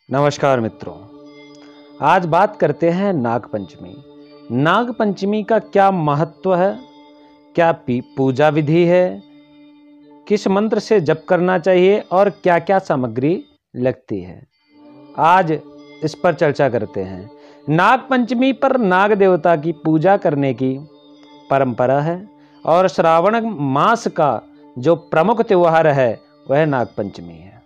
नमस्कार मित्रों, आज बात करते हैं नागपंचमी। नागपंचमी का क्या महत्व है, क्या पूजा विधि है, किस मंत्र से जप करना चाहिए और क्या क्या सामग्री लगती है, आज इस पर चर्चा करते हैं। नागपंचमी पर नाग देवता की पूजा करने की परंपरा है और श्रावण मास का जो प्रमुख त्योहार है वह नागपंचमी है।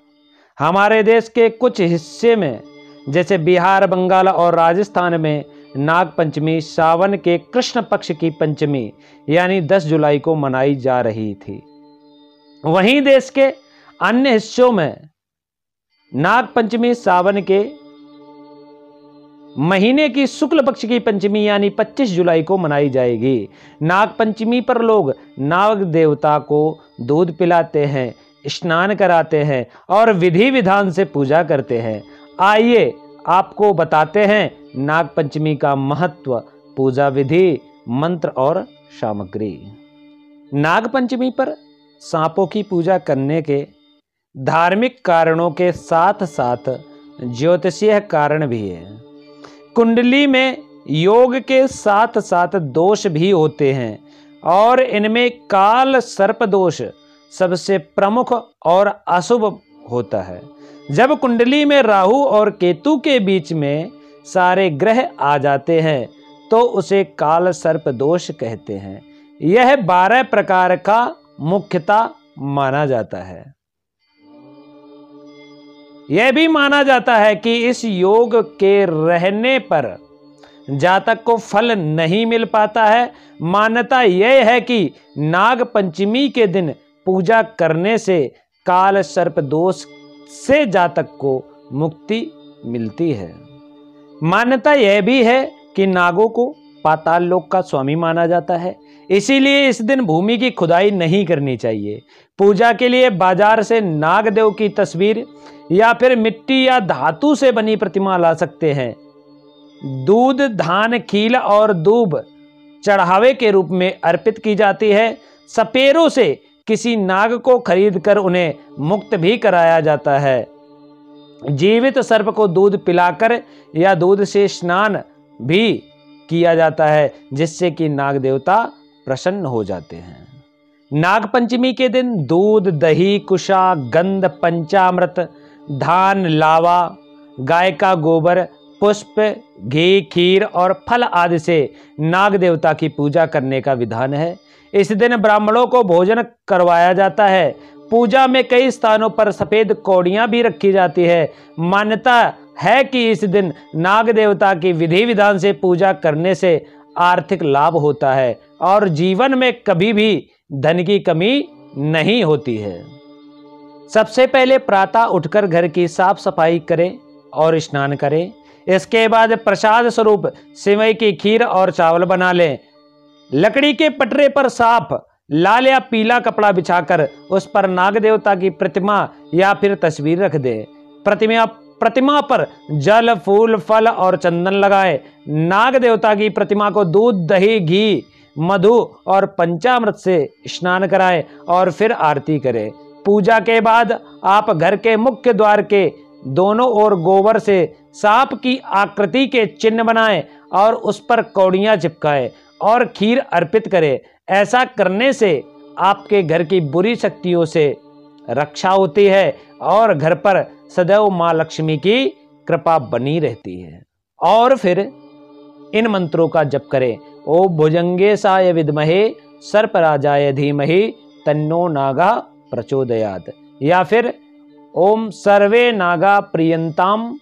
हमारे देश के कुछ हिस्से में जैसे बिहार, बंगाल और राजस्थान में नागपंचमी सावन के कृष्ण पक्ष की पंचमी यानी 10 जुलाई को मनाई जा रही थी। वहीं देश के अन्य हिस्सों में नागपंचमी सावन के महीने की शुक्ल पक्ष की पंचमी यानी 25 जुलाई को मनाई जाएगी। नागपंचमी पर लोग नाग देवता को दूध पिलाते हैं, स्नान कराते हैं और विधि विधान से पूजा करते हैं। आइए आपको बताते हैं नागपंचमी का महत्व, पूजा विधि, मंत्र और सामग्री। नागपंचमी पर सांपों की पूजा करने के धार्मिक कारणों के साथ साथ ज्योतिषीय कारण भी है। कुंडली में योग के साथ साथ दोष भी होते हैं और इनमें काल सर्प दोष सबसे प्रमुख और अशुभ होता है। जब कुंडली में राहु और केतु के बीच में सारे ग्रह आ जाते हैं तो उसे काल सर्प दोष कहते हैं। यह 12 प्रकार का मुख्यतः माना जाता है। यह भी माना जाता है कि इस योग के रहने पर जातक को फल नहीं मिल पाता है। मान्यता यह है कि नाग पंचमी के दिन पूजा करने से काल सर्प दोष से जातक को मुक्ति मिलती है। मान्यता यह भी है कि नागों को पाताल लोक का स्वामी माना जाता है, इसीलिए इस दिन भूमि की खुदाई नहीं करनी चाहिए। पूजा के लिए बाजार से नागदेव की तस्वीर या फिर मिट्टी या धातु से बनी प्रतिमा ला सकते हैं। दूध, धान, खील और दूब चढ़ावे के रूप में अर्पित की जाती है। सपेरों से किसी नाग को खरीदकर उन्हें मुक्त भी कराया जाता है। जीवित सर्प को दूध पिलाकर या दूध से स्नान भी किया जाता है, जिससे कि नाग देवता प्रसन्न हो जाते हैं। नागपंचमी के दिन दूध, दही, कुशा, गंध, पंचामृत, धान, लावा, गाय का गोबर, पुष्प, घी, खीर और फल आदि से नाग देवता की पूजा करने का विधान है। इस दिन ब्राह्मणों को भोजन करवाया जाता है। पूजा में कई स्थानों पर सफेद कौड़ियां भी रखी जाती है। मान्यता है कि इस दिन नाग देवता की विधि विधान से पूजा करने से आर्थिक लाभ होता है और जीवन में कभी भी धन की कमी नहीं होती है। सबसे पहले प्रातः उठकर घर की साफ सफाई करें और स्नान करें। इसके बाद प्रसाद स्वरूप सेवई की खीर और चावल बना लें। लकड़ी के पटरे पर साफ लाल या पीला कपड़ा बिछाकर उस पर नाग देवता की प्रतिमा या फिर तस्वीर रख दें। प्रतिमा पर जल, फूल, फल और चंदन लगाएं। नाग देवता की प्रतिमा को दूध, दही, घी, मधु और पंचामृत से स्नान कराएं और फिर आरती करें। पूजा के बाद आप घर के मुख्य द्वार के दोनों ओर गोबर से सांप की आकृति के चिन्ह बनाएं और उस पर कौड़ियां चिपकाएं और खीर अर्पित करें। ऐसा करने से आपके घर की बुरी शक्तियों से रक्षा होती है और घर पर सदैव मां लक्ष्मी की कृपा बनी रहती है। और फिर इन मंत्रों का जप करें। ओम भुजंगेशाय विद्महे सर्पराजाय धीमहि तन्नो नागा प्रचोदयात्, या फिर ओम सर्वे नागा प्रियंताम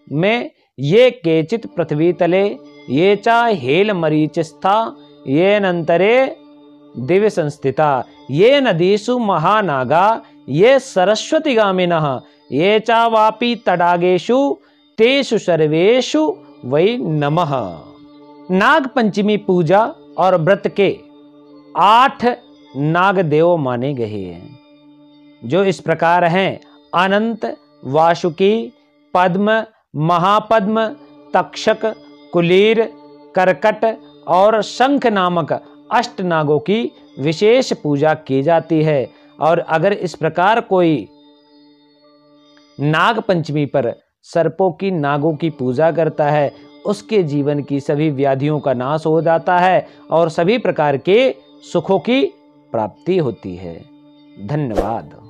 में ये केचित पृथ्वी तले ये चा हेल मरीचिस्था ये नंतरे दिव्य संस्थिता ये नदीषु महानागा ये सरस्वती गामिनः ये चा वापी तडागेषु तेषु सर्वेषु वै नमः। नाग पंचमी पूजा और व्रत के 8 नाग देव माने गए हैं, जो इस प्रकार हैं: अनंत, वासुकी, पद्म, महापद्म, तक्षक, कुलीर, करकट और शंख नामक 8 नागों की विशेष पूजा की जाती है। और अगर इस प्रकार कोई नाग पंचमी पर सर्पों की, नागों की पूजा करता है उसके जीवन की सभी व्याधियों का नाश हो जाता है और सभी प्रकार के सुखों की प्राप्ति होती है। धन्यवाद।